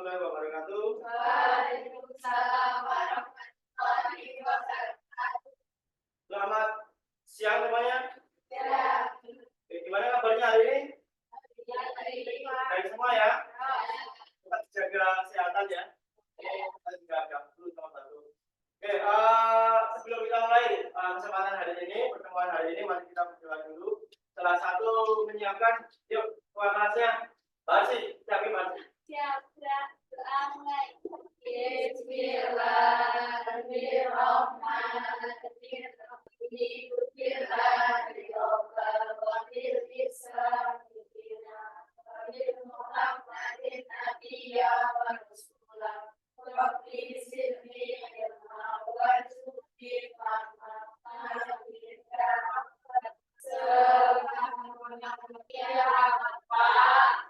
warahmatullahi wabarakatuh. Waalaikumsalam warahmatullahi wabarakatuh. Selamat siang semuanya. Ya. Gimana kabarnya hari ini? Baik semua ya. Tetap jaga kesehatan ya. Kita jaga dulu teman-teman. Oke, sebelum kita mulai kesempatan hari ini, pertemuan hari ini, mari kita berdoa dulu. Salah satu menyiapkan, yuk kelasnya. Masih, tapi masih. Siap, doa mulai. Bismillahirrahmanirrahim.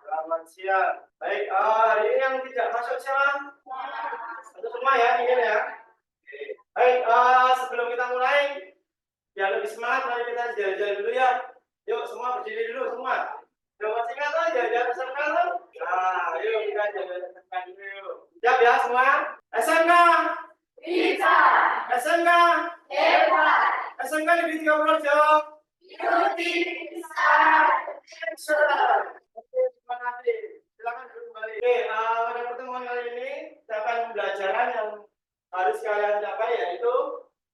Selamat siang. Baik, hari ini yang tidak masuk siapa? Satu semua ya, ingin ya. Baik, sebelum kita mulai, biar lebih semangat, mari kita jalan-jalan dulu ya. Yuk, semua berdiri dulu semua. Yuk, masih ingat tuh, jalan-jalan peserta tuh. Nah, yuk kita jalan-jalan peserta dulu. Siap ya semua? SMK. Bisa. SMK. Hebat. SMK lebih 30 jawab. Ikuti bisa. Oke, terima kasih. Silakan duduk kembali. Oke, pada pertemuan kali ini, capai pembelajaran yang harus kalian capai yaitu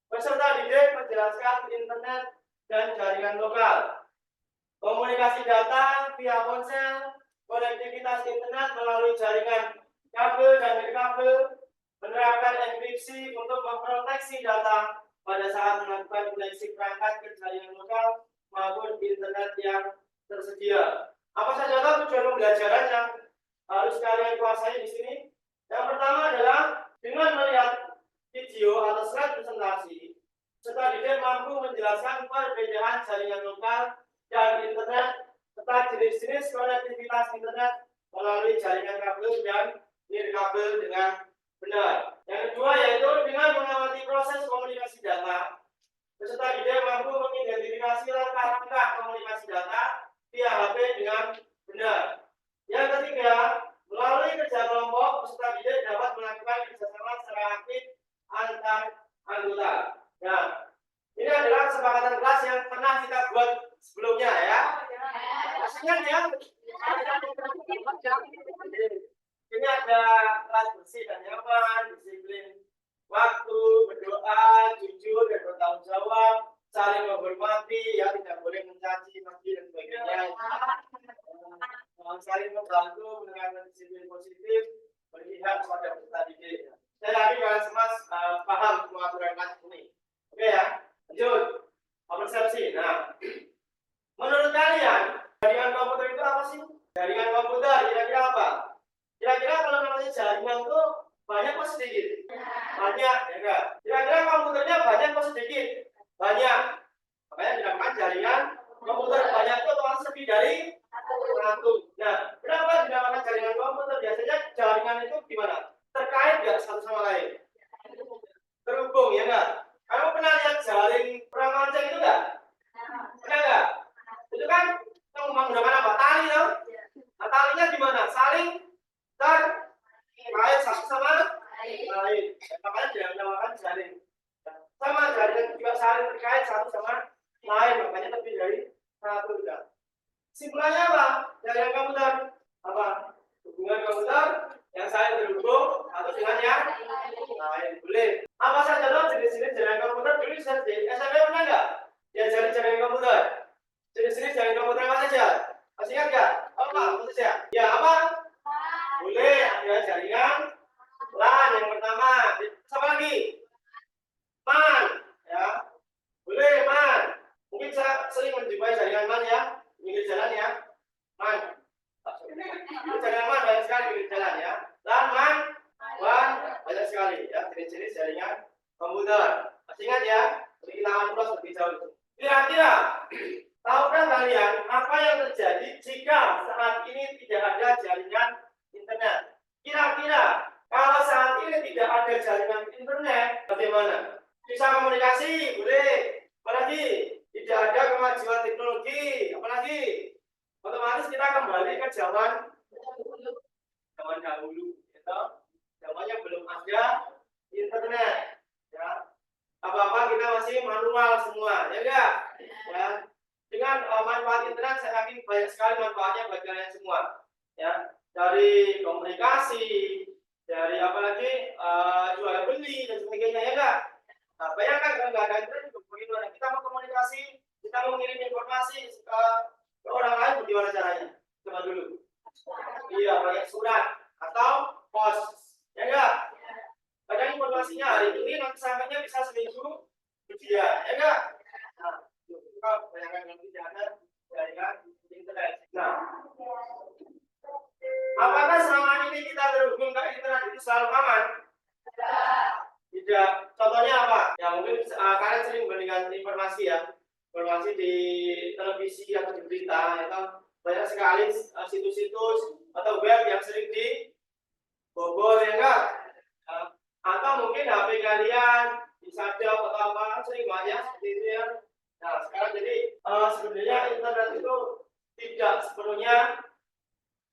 peserta didik menjelaskan internet dan jaringan lokal, komunikasi data via ponsel, konektivitas internet melalui jaringan kabel dan nirkabel, menerapkan enkripsi untuk memproteksi data pada saat melakukan koneksi perangkat ke jaringan lokal maupun internet yang tersedia. Apa saja tujuan pembelajaran yang harus kalian kuasai di sini? Yang pertama adalah dengan melihat video atau slide presentasi, peserta didik mampu menjelaskan perbedaan jaringan lokal dan internet serta jenis-jenis konektivitas internet melalui jaringan kabel dan nirkabel dengan benar. Yang kedua yaitu dengan mengamati proses komunikasi data, peserta didik mampu mengidentifikasi langkah-langkah komunikasi data via HP dengan benar. Yang ketiga, melalui kerja kelompok, peserta didik dapat melakukan kerjasama secara aktif antar anggota. Nah, ini adalah kesepakatan kelas yang pernah kita buat sebelumnya ya. Maksudnya ya. Ini ada kelas bersih dan nyaman, disiplin waktu, berdoa, jujur dan bertanggung jawab, saling menghormati, ya tidak boleh mencaci maki dan sebagainya. Saling membantu menerapkan disiplin positif, berpihak kepada peserta didik. Saya yakin kalian semua paham semua aturan kelas ini. Oke ya, lanjut. Persepsi. Nah, menurut kalian jaringan komputer itu apa sih? Jaringan komputer kira-kira apa? Kira-kira kalau namanya jaringan itu banyak atau sedikit? Banyak, ya enggak? Kira-kira komputernya banyak atau sedikit? Banyak. Makanya dinamakan jaringan komputer. Banyak itu otomatis lebih dari satu. Nah, kenapa dinamakan jaringan komputer? Biasanya jaringan itu gimana? Terkait nggak satu sama lain? Terhubung, ya enggak? Kamu pernah lihat jaring perang lonceng itu enggak? Pernah enggak? Itu kan menggunakan apa? Tali, loh. Nah, talinya gimana? Saling terkait satu sama lain. Makanya dinamakan jaring. Sama jaringan juga saling terkait satu sama lain. Makanya lebih dari satu juga. Simpulannya apa? Jaringan komputer apa? Hubungan komputer yang saling terhubung atau dengan yang lain. Boleh. Apa saja loh jenis-jenis jaringan komputer? Dulu saya di SMP pernah nggak? Diajarin jaringan komputer. Jenis-jenis jaringan komputer apa saja? Masih ingat nggak? Apa saja? Ya apa? Boleh. Ada jaringan LAN yang pertama. Sama lagi? MAN. Ya. Boleh MAN. Mungkin saya sering menjumpai jaringan MAN ya. Pinggir jalan ya. MAN. Jaringan MAN banyak sekali pinggir jalan ya. LAN, MAN, WAN banyak sekali ya. Jenis-jenis jaringan komputer. Masih ingat ya? Kita akan ulas lebih jauh. Kira-kira tahukah kalian apa yang terjadi jika saat ini tidak ada jaringan internet? Kira-kira kalau saat ini tidak ada jaringan internet, bagaimana? Bisa komunikasi, boleh. Apalagi tidak ada kemajuan teknologi, apalagi otomatis kita kembali ke zaman dahulu. Itu ada internet. Ya, apa-apa kita masih manual semua, ya enggak? Ya, dengan manfaat internet saya yakin banyak sekali manfaatnya bagi kalian semua. Ya, dari komunikasi, dari apalagi jual beli dan sebagainya, ya enggak? Nah, bayangkan kalau nggak ada internet juga bagaimana kita mau komunikasi, kita mau mengirim informasi ke orang lain bagaimana caranya? Coba dulu. Iya, pakai surat atau pos, ya enggak? Kadang informasinya hari ini nanti sampainya bisa seminggu kemudian, ya enggak? Nah, kita bayangkan kalau tidak ada jaringan internet. Nah, apakah selama ini kita terhubung ke internet itu selalu aman? Tidak. Contohnya apa? Ya mungkin kalian sering mendengar informasi ya, informasi di televisi atau di berita, ya kan? Banyak sekali situs-situs atau web yang sering dibobol, ya enggak? Atau mungkin HP kalian disadap atau apa, sering banyak seperti itu ya. Nah sekarang jadi sebenarnya internet itu tidak sepenuhnya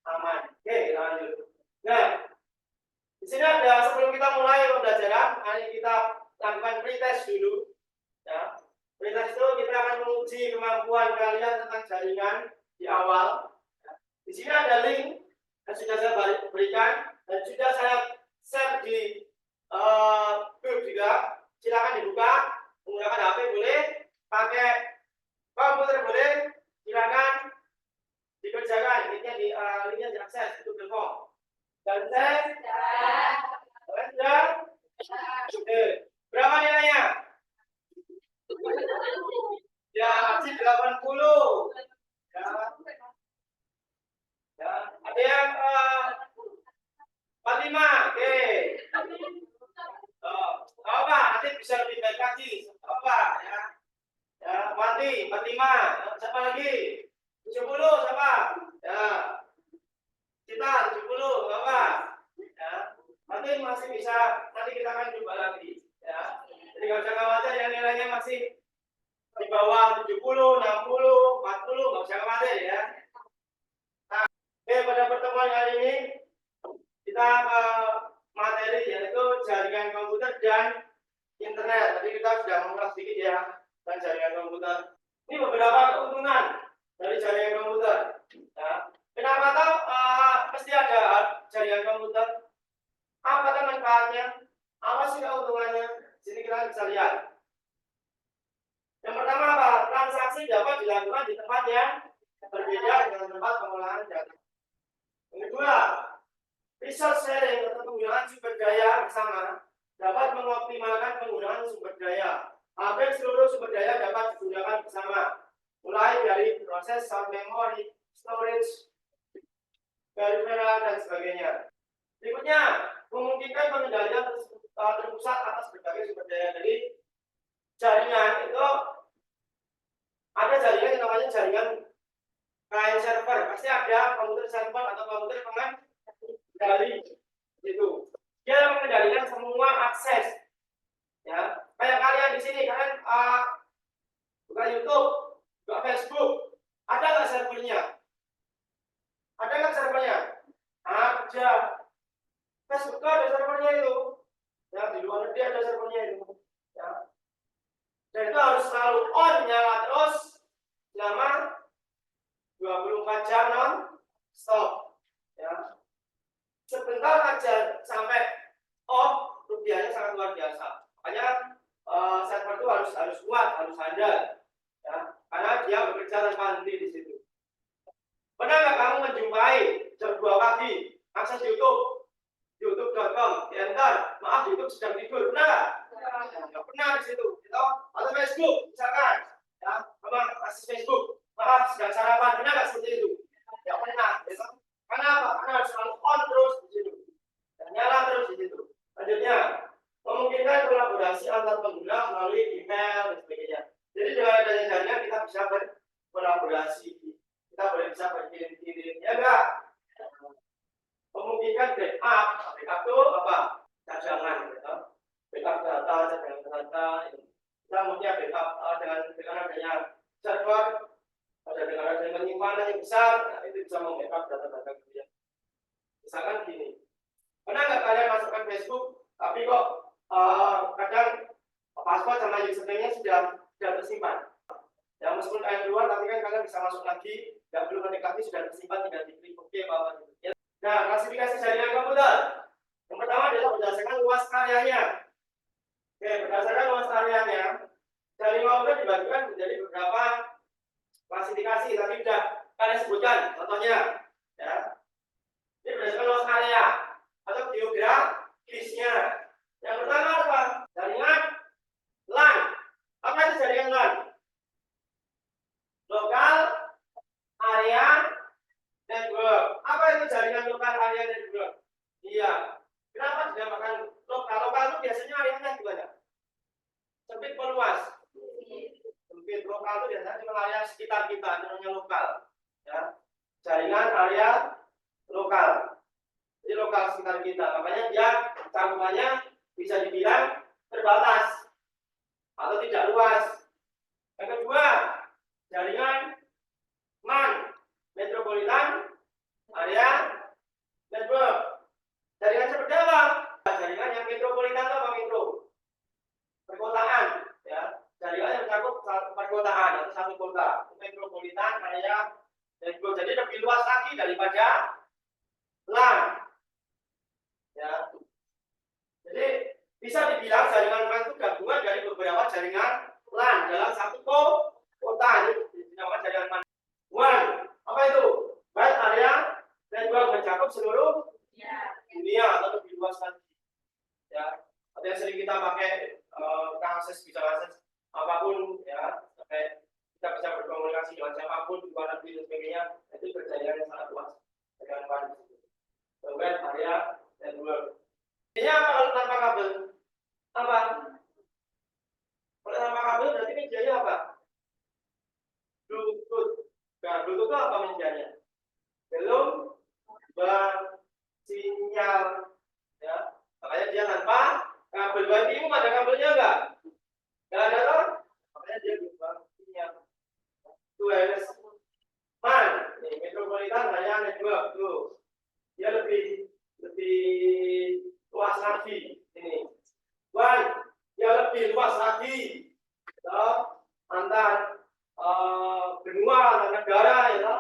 aman. Oke, kita lanjut. Nah, di sini ada sebelum kita mulai pembelajaran, mari kita lakukan pretest dulu. Ya, pretest itu kita akan menguji kemampuan kalian tentang jaringan di awal. Ya. Di sini ada link yang sudah saya berikan dan sudah saya share di grup juga. Silakan dibuka, menggunakan HP boleh, pakai komputer boleh, silakan dikerjakan. Linknya diakses itu Google Form. Dan saya sudah. Berapa nilainya? Ya, masih 80. Ya. Ya, ada yang 45. Oke. Apa? Nanti bisa lebih baik lagi. Apa? Ya. Ya, mati 45. Siapa lagi? 70 siapa? Ya. Kita 70 apa? Ya. Nanti masih bisa, nanti kita akan coba lagi. Ya. Jadi nggak usah khawatir yang nilainya masih di bawah 70, 60, 40, nggak usah khawatir ya. Nah, pada pertemuan kali ini kita materi yaitu jaringan komputer dan internet. Tadi kita sudah mengulas sedikit ya tentang jaringan komputer. Ini beberapa keuntungan dari jaringan komputer. Ya. Kenapa tahu pasti ada jaringan komputer? Apa manfaatnya? Apa sih keuntungannya? Sini kita bisa lihat. Yang pertama apa? Transaksi dapat dilakukan di tempat yang berbeda dengan tempat pengolahan data. Yang kedua, resource sharing atau penggunaan sumber daya bersama dapat mengoptimalkan penggunaan sumber daya. Hampir seluruh sumber daya dapat digunakan bersama, mulai dari proses memory, storage, peripheral dan sebagainya. Berikutnya, memungkinkan pengendalian terpusat atas berbagai sumber daya. Jadi jaringan itu ada jaringan yang namanya jaringan client server. Pasti ada komputer server atau komputer pengendali itu. Dia mengendalikan semua akses. Ya, kayak kalian di sini, kalian buka YouTube, buka Facebook, ada nggak servernya? Ada nggak servernya? Ada. Facebook ada servernya itu. Ya, di luar negeri ada servernya itu. Ya. Dan itu harus selalu on, nyala terus selama 24 jam non stop. Ya. Sebentar aja sampai off, rupiahnya sangat luar biasa. Makanya server itu harus kuat, harus handal. Ya. Karena dia bekerja tanpa henti di situ. Pernah nggak kamu menjumpai jam 2 pagi akses YouTube, youtube.com, di enter, maaf YouTube sedang tidur, pernah nggak? Nggak pernah di situ, gitu. Atau Facebook, misalkan, ya, memang akses Facebook, maaf sedang sarapan, pernah nggak seperti itu? Nggak pernah, gitu. Karena apa? Karena harus selalu on terus di situ, dan nyala terus di situ. Selanjutnya, memungkinkan kolaborasi antar pengguna melalui email dan sebagainya. Jadi dengan adanya jaringan kita bisa berkolaborasi, kita bisa berkirim-kirim, ya enggak? Memungkinkan backup itu apa? Cadangan, gitu. Backup data, cadangan data. Kita mungkin backup dengan adanya server, dengan adanya penyimpanan yang besar, itu bisa membackup data-data kalian. Misalkan gini, pernah nggak kalian masukkan Facebook, Tapi kok kadang paspor sama username-nya sudah tersimpan. Ya meskipun kalian keluar, tapi kan kalian bisa masuk lagi, nggak perlu ketik lagi, sudah tersimpan, tinggal diklik OK bawah gitu. Ya. Nah, klasifikasi jaringan komputer. Yang pertama adalah berdasarkan luas areanya. Oke, berdasarkan luas areanya, jaringan komputer dibagikan menjadi beberapa klasifikasi. Tadi sudah kalian sebutkan, contohnya, ya. Ini berdasarkan luas area atau geografisnya. Yang pertama apa? Jaringan LAN. Apa itu jaringan LAN? Lokal area network. Apa itu jaringan lokal area network? Iya. Kenapa dinamakan lokal? Lokal itu biasanya areanya gimana? Sempit atau luas? Sempit. Lokal itu biasanya cuma area sekitar kita, namanya lokal. Ya. Jaringan area lokal. Jadi lokal sekitar kita. Makanya dia cakupannya bisa dibilang terbatas atau tidak luas. Yang kedua, jaringan MAN, Metropolitan Area Network. Jaringan seperti apa? Jaringan yang metropolitan atau metro? Perkotaan, ya. Jaringan yang mencakup perkotaan atau satu kota. Metropolitan Area Network. Jadi lebih luas lagi daripada LAN. Ya. Jadi bisa dibilang jaringan MAN itu gabungan dari beberapa jaringan LAN dalam satu kota. Ini dinamakan jaringan MAN. WAN, apa itu? Wide Area Network, mencakup seluruh dunia atau lebih luas lagi. Ya, atau yang sering kita pakai bisa akses apapun, ya, sampai kita bisa berkomunikasi dengan siapapun di luar negeri dan sebagainya. Itu berjaringan yang sangat luas dengan WAN. Wide Area Network. Ini apa kalau tanpa kabel? Apa? Kalau tanpa kabel berarti medianya apa? Bluetooth. Nah, Bluetooth itu apa medianya? Belum sinyal, ya. Makanya dia tanpa kabel. Berarti ini ada kabelnya enggak? Enggak ada toh? Makanya dia gelombang sinyal. Itu wireless MAN, ini Metropolitan Area Network tuh. Dia lebih luas lagi ini. WAN dia lebih luas lagi. Antar benua, antar negara, ya,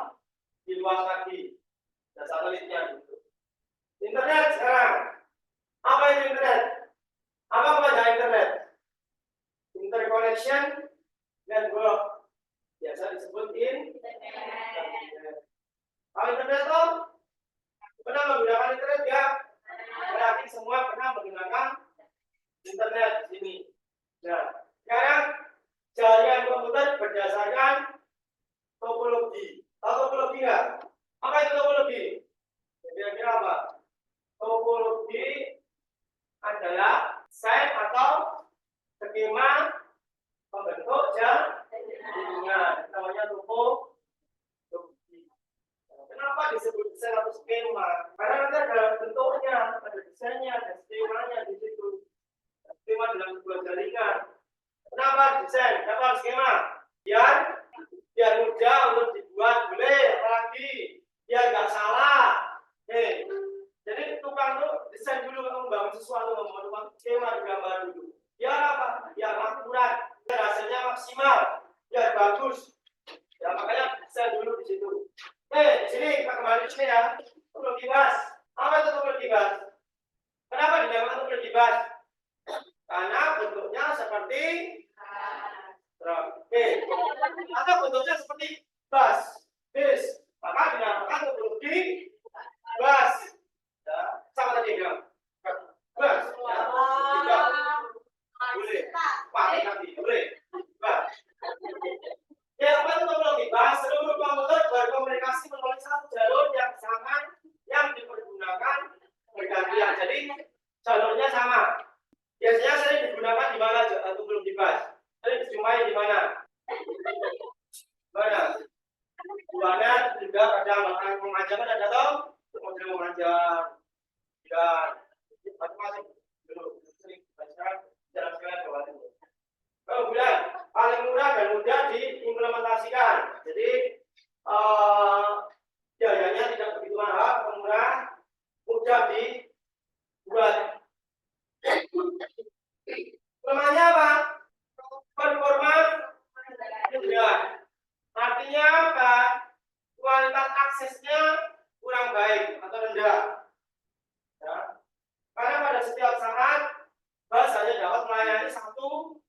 di luas lagi. Dan satelitnya gitu. Internet sekarang. Apa itu internet? Apa kepanjangan internet? Interconnection network. Biasa disebut internet. Kalau internet tuh pernah menggunakan internet ya? Berarti semua pernah menggunakan internet ini. Nah, sekarang jaringan komputer berdasarkan topologi. Tahu topologi nggak? Apa itu topologi? Kira-kira apa? Topologi adalah set atau skema pembentuk jaringan. Namanya topologi. Kenapa disebut set atau skema? Karena nanti ada bentuknya, ada desainnya, ada skemanya di situ. Skema dalam sebuah jaringan. Kenapa desain? Kenapa skema? Biar mudah untuk dibuat, boleh, apalagi biar nggak salah. Jadi tukang tuh desain dulu kalau membangun sesuatu, membangun skema digambar dulu. Biar apa? Biar akurat, biar hasilnya maksimal, biar bagus. Ya makanya desain dulu di situ. Di sini kita kembali sini ya. Topologi bus. Apa itu topologi bus? Kenapa dinamakan topologi bus? Karena bentuknya seperti atau bentuknya seperti bus, bis. Maka dinamakan topologi bus. Ya, sama tadi ya. Bus. Ya. Boleh. Pakai nanti, boleh. Bus. Ya, apa itu topologi bus? Seluruh komputer berkomunikasi melalui satu jalur yang sama yang dipergunakan bergantian. Jadi jalurnya sama. Biasanya sering digunakan di mana topologi bus? Sering dijumpai di mana? Mana? Buahnya juga ada makanan memanjang ada toh? Model memanjang. Dan macam-macam dulu sering baca dalam sekalian bawah itu. Kemudian paling murah dan mudah diimplementasikan. Jadi biayanya tidak begitu mahal, murah, mudah dibuat. Lemahnya apa? Performa rendah. Artinya apa? Kualitas aksesnya kurang baik atau rendah. Ya. Karena pada setiap saat bus hanya dapat melayani satu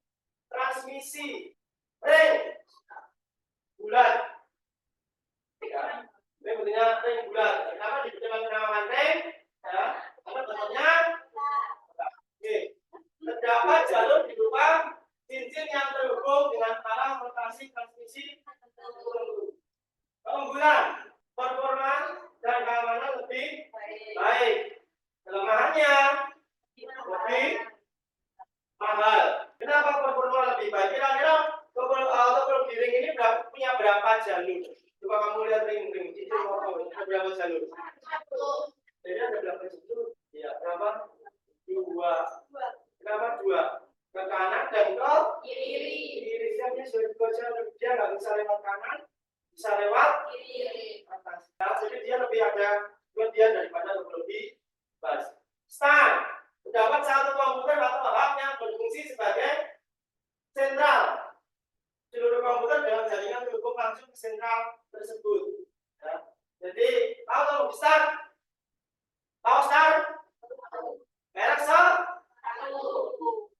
transmisi ring bulat. Ya. Ini bentuknya ring bulat. Kenapa dinamakan ring? Ya. Karena bentuknya oke. Terdapat jalur di berupa cincin yang terhubung dengan arah rotasi transmisi tertentu. Keunggulan, performa, dan keamanan lebih baik. Kelemahannya lebih mahal. Kenapa performa lebih baik? Kira-kira auto giring ini punya berapa jalur? Coba kamu lihat ring itu ada berapa jalur? Jadi ada berapa jalur? Ya, berapa? Dua. Kenapa dua? Ke kanan dan ke kiri. Kirinya dia sudah dua jalur. Dia nggak bisa lewat kanan, bisa lewat kiri atas. Nah, jadi dia lebih ada kelebihan daripada lebih bus. Start. Terdapat satu komputer atau hub yang berfungsi sebagai sentral. Seluruh komputer dalam jaringan terhubung langsung ke sentral tersebut. Ya. Jadi, tahu start? Tahu start? Merek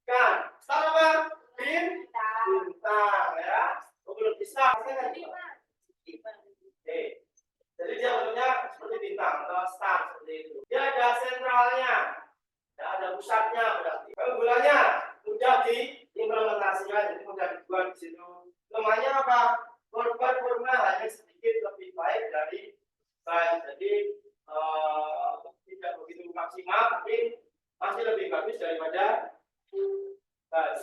kan? Start apa? Bintang, ya. Belum start. Oke. Jadi dia bentuknya seperti bintang atau star seperti itu. Dia ada sentralnya, ya, ada pusatnya berarti. Keunggulannya mudah diimplementasikan, jadi mudah dibuat di situ. Lemahnya apa? Performa hanya sedikit lebih baik dari bus. Jadi tidak begitu maksimal, tapi masih lebih bagus daripada bus.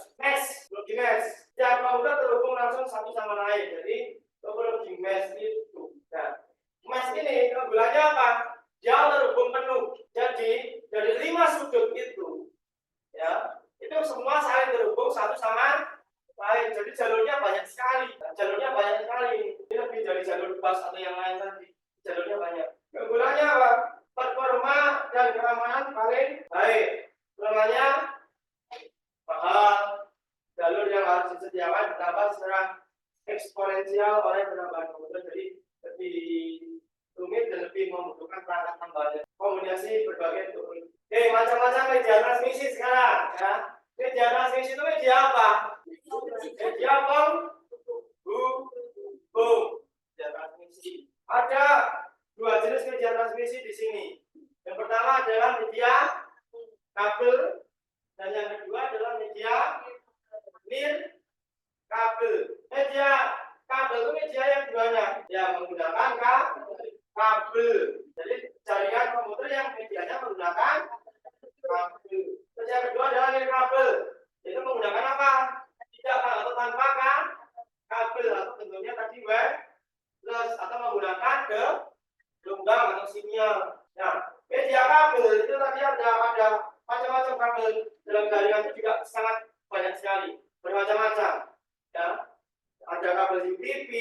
Logi mesh. Setiap komputer terhubung langsung satu sama lain. Jadi logi mesh itu. Nah, mesh ini keunggulannya apa? Dia terhubung penuh. Jadi dari 5 sudut itu, ya, itu semua saling terhubung satu sama lain. Jadi jalurnya banyak sekali. Ini lebih dari jalur bus atau yang lain tadi. Jalurnya banyak. Keunggulannya apa? Performa dan keamanan paling baik. Kelemahannya mahal. Jalur yang harus disediakan ditambah secara eksponensial oleh penambahan komputer, jadi lebih rumit dan lebih membutuhkan perangkat tambahan. Kombinasi berbagai bentuk. Oke, macam-macam media transmisi sekarang, ya. Media transmisi itu media apa? Media penghubung. Media transmisi. Ada dua jenis media transmisi di sini. Yang pertama adalah media kabel dan yang kedua adalah media kabel. Media kabel itu media yang gimana? Ya, menggunakan kabel. Jadi jaringan komputer yang medianya menggunakan kabel. Terus yang kedua adalah kabel. Itu menggunakan apa? Tidak atau tanpa kabel atau bentuknya tadi wireless atau menggunakan gelombang atau sinyal. Nah, media kabel itu tadi ada macam-macam kabel. Dalam jaringan itu juga sangat banyak sekali, bermacam-macam. Ya, ada kabel UTP,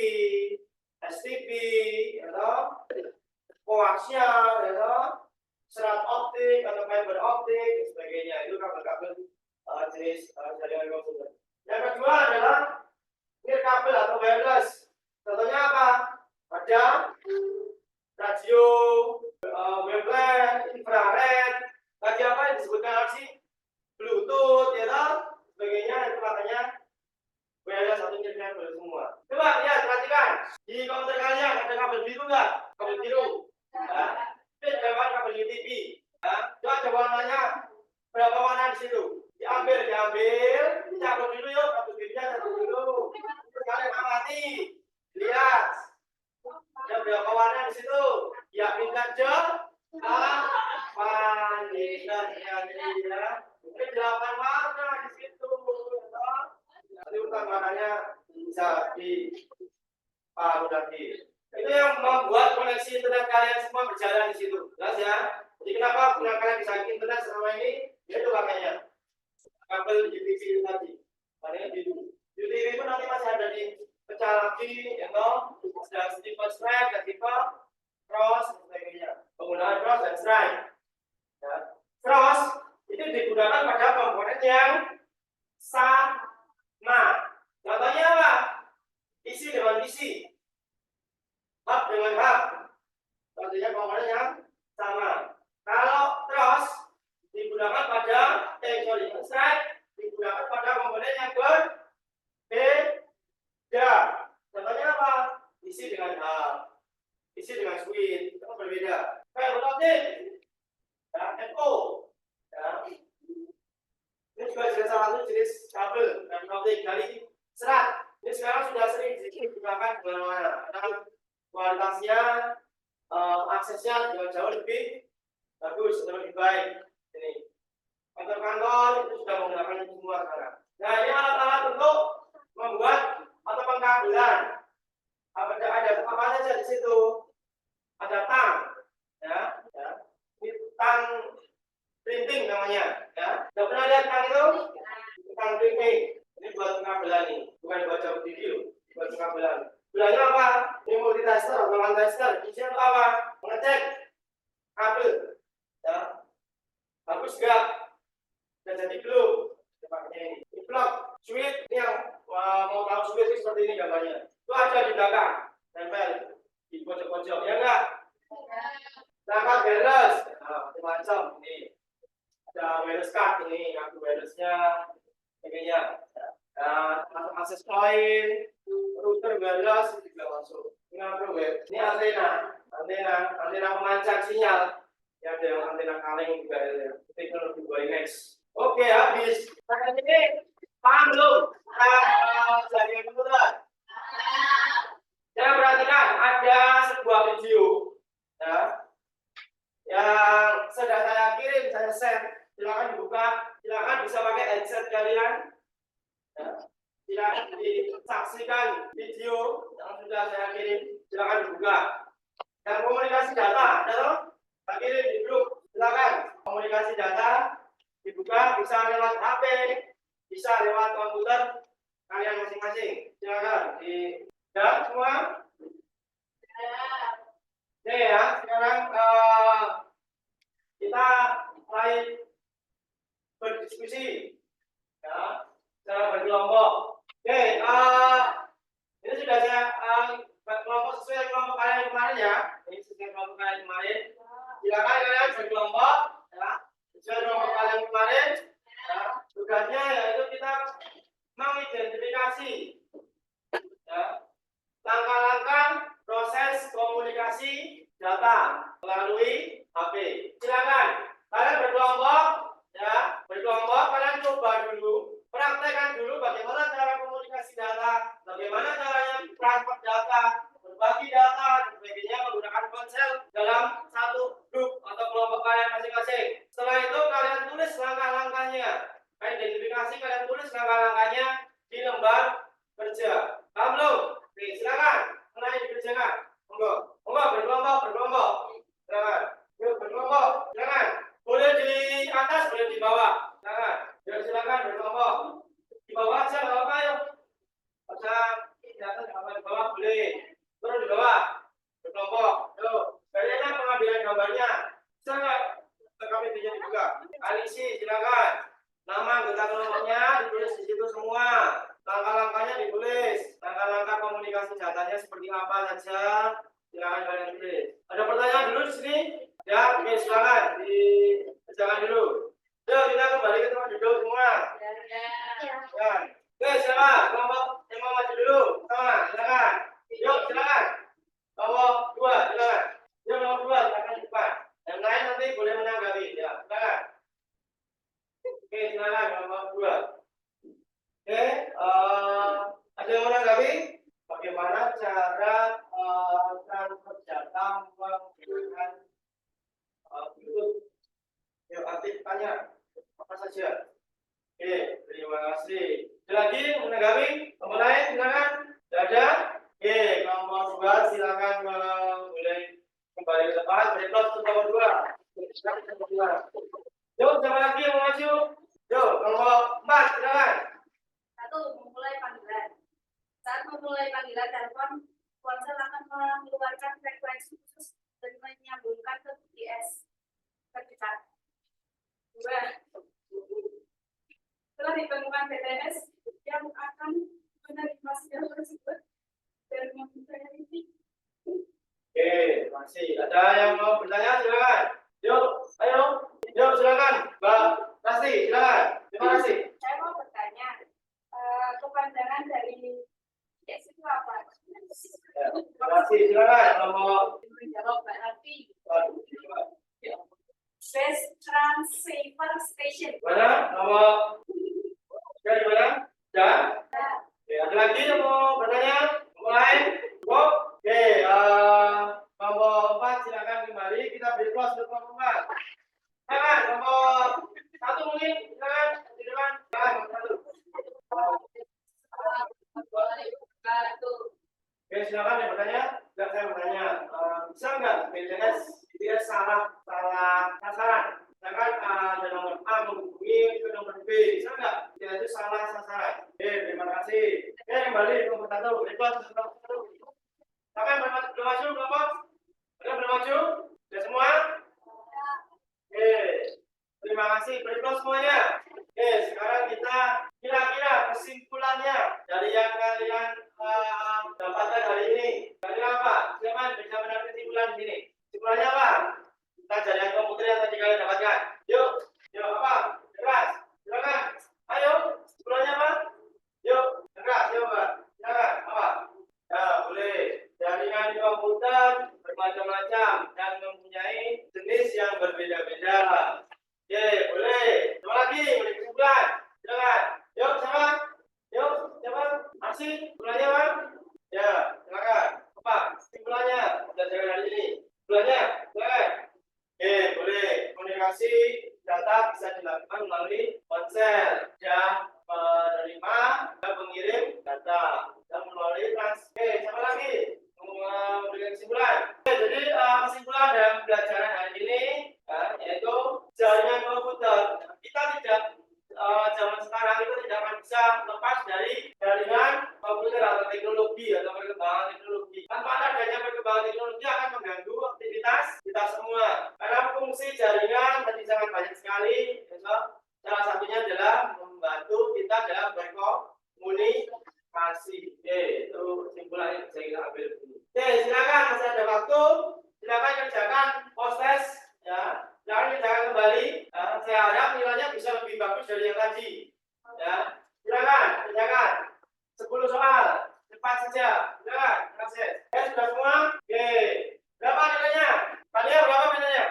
STP, atau koaksial, atau serat optik atau fiber optik dan sebagainya. Itu kabel-kabel jenis jaringan komputer. Yang kedua adalah kabel atau wireless. Contohnya apa? Ada radio, wavelength, infrared, tadi apa yang disebutkan sih? Bluetooth, ya toh? Sebagainya, itu makanya wireless atau kabel semua. Coba lihat, perhatikan. Di komputer kalian ada kabel biru nggak? Kabel biru. Ya. Ini adalah kabel UTP. Ya. Coba ada warnanya. Berapa warna di situ? Diambil. Cabut dulu yuk, kabel birunya cabut dulu. Kalian amati. Lihat. Ada berapa warna di situ? Ya, minta ya. Ini 8 warna di situ. Nanti urutan warnanya bisa lagi. Itu yang membuat koneksi internet kalian semua berjalan di situ. Jelas ya? Jadi kenapa kalian bisa internet selama ini? Itu makanya kabel UTP itu tadi. Makanya di UTP itu nanti masih ada di pecah lagi, ya toh? Ada tipe strike dan tipe cross dan sebagainya. Penggunaan cross dan strike. Ya. Cross itu digunakan pada komponen yang sama. Contohnya apa? Isi dengan isi, hak dengan hak. Contohnya komponen yang sama. Kalau cross digunakan pada strike digunakan pada komponen yang berbeda. Contohnya apa? Isi dengan hak, isi dengan switch itu berbeda. Kayak optik, ya, FO, ya. Ini juga jenis salah satu jenis kabel dan optik dari serat. Ini sekarang sudah sering digunakan di mana-mana. Dan kualitasnya, aksesnya juga jauh lebih bagus, lebih baik. Ini kantor-kantor itu sudah menggunakan ini semua sekarang. Nah, ini alat-alat untuk membuat atau pengkabelan. Ada apa saja di situ? Ada tang, ya. Ini tang printing namanya, ya. Sudah pernah lihat tang itu? Tang printing. Ini buat pengkabelan nih, bukan buat jauh video, buat pengkabelan. Gunanya apa? Ini multitester atau one-tester. Isinya apa? Mengecek kabel, ya. Bagus nggak? Sudah jadi belum? Pakainya ini. Ini plug, switch. Ini yang mau tahu switch ini seperti ini gambarnya. Itu ada di belakang, tempel di pojok-pojok, ya enggak? Rangka wireless, macam-macam ini. Ada wireless card ini, kartu wirelessnya, sebagainya. Akses point, router wireless juga masuk. Ini antena pemancar sinyal. Ya, ada yang antena kaleng juga ada. Teknologi WiMAX. Oke, habis. Sekarang ini paham belum? Jaringan komputer. Saya perhatikan ada sebuah video, ya, yang sudah saya kirim, saya share. Silakan dibuka, silakan bisa pakai headset kalian. Ya. Silakan disaksikan video yang sudah saya kirim. Silakan dibuka. Dan komunikasi data, ya, saya kirim di grup. Silakan komunikasi data dibuka, bisa lewat HP, bisa lewat komputer kalian masing-masing. Silakan di semua. Oke ya, sekarang kita mulai berdiskusi, ya, secara berkelompok. Oke, ini sudah saya kelompok sesuai kelompok kalian kemarin ya. Ini sesuai kelompok kalian kemarin. Silakan kalian berkelompok, ya, sesuai kelompok kalian kemarin. Ya, tugasnya yaitu kita mengidentifikasi, ya, langkah-langkah proses komunikasi data melalui HP. Silakan kalian berkelompok, ya, kalian coba dulu, praktekkan dulu bagaimana cara komunikasi data, bagaimana caranya transfer data, berbagi data, dan sebagainya menggunakan ponsel dalam satu grup atau kelompok kalian masing-masing. Setelah itu kalian tulis langkah-langkahnya, identifikasi, kalian tulis langkah-langkahnya di lembar kerja. Paham belum? Oke, silakan. Mulai dikerjakan. Monggo, berkelompok. Silakan. Yuk, berkelompok. Silakan. Boleh di atas, boleh di bawah. Silakan. Yuk, silakan berkelompok. Di bawah aja enggak apa-apa, yuk. Bisa di atas enggak apa-apa, di bawah boleh. Turun di bawah. Berkelompok. Yuk. Bagaimana pengambilan gambarnya? Bisa enggak? Kami bisa dibuka. Alisi, silakan. Nama anggota kelompoknya ditulis di situ semua. Langkah-langkahnya ditulis. Langkah-langkah komunikasi datanya seperti apa saja. Silakan kalian tulis. Ada pertanyaan dulu di sini? Ya, oke, silakan dikerjakan dulu. Yuk, kita kembali ke tempat duduk semua. Ya. Oke, silakan. Kelompok yang mau maju dulu. Sama, silakan. Yuk, silakan. Kelompok 2, silakan. Yuk, kelompok 2, silakan di depan. Yang lain nanti boleh menanggapi. Ya, silakan. Oke, silakan kelompok 2. Oke, ada yang menanggapi? Bagaimana cara transfer data menggunakan Bluetooth? Yuk, aktif tanya apa saja. Oke, terima kasih. Ada lagi menanggapi? Kelompok lain silakan. Tidak ada? Oke, kelompok 2 silakan boleh kembali ke tempat. Berikut kelompok 2. Yuk, siapa lagi yang mau maju? Yuk, kelompok 4 silakan. 1. Memulai panggilan. Saat memulai panggilan telepon, ponsel akan mengeluarkan frekuensi khusus dan menyambungkan ke GPS terdekat. 2. Setelah ditemukan BTS yang akan menerima sidang tersebut dan membukanya ini. Oke, terima kasih. Ada yang mau bertanya? Silakan. Yuk, ayo. Yuk, silakan. Mbak Rasti, silakan. Terima kasih. Saya mau bertanya, kepanjangan dari BTS itu apa? Ya, terima kasih. Silakan. Mau Menjawab Mbak Rati. Waduh, Best Transceiver Station. mana? Nomor dari mana? Dan oke, ada lagi yang mau bertanya? Mulai? Oke, nomor 4 silakan kembali. Kita beri close untuk nomor 4. Silakan, nomor 1 mungkin. Silakan, di depan. Silakan, nomor 1. Oke, silakan yang bertanya. Enggak, saya bertanya. Bisa nggak BTS salah sasaran? Misalkan ada nomor A menghubungi ke nomor B. Bisa nggak? BTS itu salah sasaran. Oke, terima kasih. Oke, kembali ke nomor 1. Request nomor 1. Silakan belum maju, kelompok? Ada belum maju? Sudah semua? Oke, terima kasih. Berikut semuanya. Oke, sekarang kita kira-kira kesimpulannya dari yang kalian dapatkan hari ini. Kalian apa? Siapa bisa menarik kesimpulan di sini? Kesimpulannya apa? Kita jaringan komputer yang tadi kalian dapatkan. Yuk, yuk apa? Keras. Silakan. Ayo, kesimpulannya apa? Yuk, keras. Yuk, Pak. Silakan. Apa? Ya, boleh. Jaringan komputer bermacam-macam dan mempunyai jenis yang berbeda-beda. Oke, boleh. Coba lagi, boleh kesimpulan. Silakan. Yuk, siapa? Yuk, siapa? Aksi, kesimpulannya apa? Ya, silakan. Apa? Kesimpulannya belajar hari ini. Kesimpulannya, silakan. Oke, boleh. Komunikasi data bisa dilakukan melalui ponsel yang menerima dan mengirim data dan melalui Oke, siapa lagi? Memberikan kesimpulan. Oke, jadi kesimpulan dalam pelajaran hari ini yaitu jaringan komputer. Kita tidak zaman sekarang itu tidak akan bisa lepas dari jaringan komputer atau teknologi atau perkembangan teknologi. Tanpa adanya perkembangan teknologi akan mengganggu aktivitas kita semua. Karena fungsi jaringan tadi sangat banyak sekali. Salah satunya adalah membantu kita dalam berkomunikasi. Oke, itu kesimpulan yang bisa kita ambil dulu. Oke, silakan masih ada waktu. Silakan kerjakan post test ya. Jangan kerjakan kembali. Saya harap nilainya bisa lebih bagus dari yang tadi. Ya, silakan kerjakan 10 soal cepat saja. Silakan, terima kasih. Sudah semua? Oke. Berapa nilainya? Tadi berapa nilainya?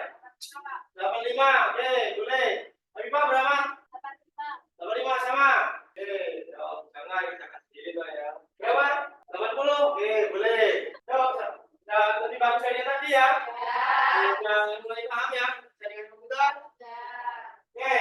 85. Oke, boleh. Habibah berapa? 85 sama. Oke, jangan kerjakan sendiri tuh ya. Berapa? 80. Oke, boleh. Yuk, lebih bagus dari yang tadi ya. Jangan mulai paham ya. Jaringan komputer. Oke,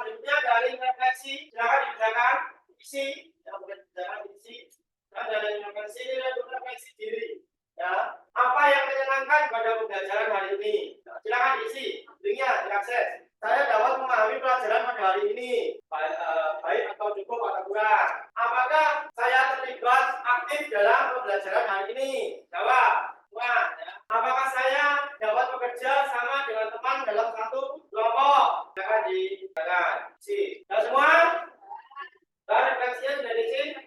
berikutnya dari refleksi. Silakan dikerjakan isi. Yang bukan dikerjakan isi. Dan dari refleksi ini ada refleksi diri. Ya, apa yang menyenangkan pada pembelajaran hari ini? Silakan diisi. Linknya diakses. Saya dapat memahami pelajaran pada hari ini. Baik atau cukup atau kurang. Apakah saya terlibat aktif dalam pembelajaran hari ini? Jawab. Ya. Apakah saya dapat bekerja sama dengan teman dalam satu kelompok? Silakan dikerjakan. Si. Sudah semua? Dan refleksinya sudah diisi?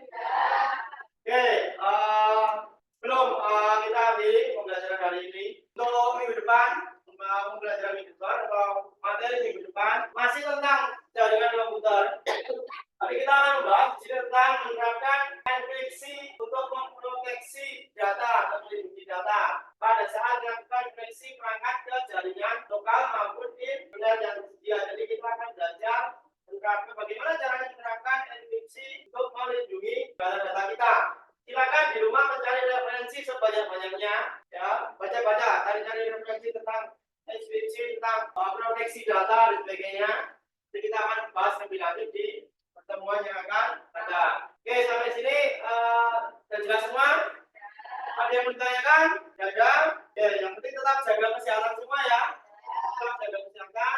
Oke. Belum kita akhiri pembelajaran hari ini. Untuk minggu depan, pembelajaran minggu depan atau materi minggu depan masih tentang jaringan komputer. Tapi kita akan membahas tentang menerapkan enkripsi untuk memproteksi data atau melindungi data pada saat melakukan enkripsi perangkat ke jaringan lokal maupun internet yang tersedia. Jadi kita akan belajar menerapkan bagaimana caranya menerapkan enkripsi untuk melindungi data kita. Silakan di rumah mencari referensi sebanyak-banyaknya, ya, baca-baca, cari-cari referensi tentang enkripsi, tentang proteksi data dan sebagainya. Jadi kita akan bahas lebih lanjut di pertemuan yang akan datang. Oke, sampai sini sudah jelas semua? Ada yang bertanyakan? Tidak ada? Ya, yang penting tetap jaga kesehatan semua ya. Tetap jaga kesehatan.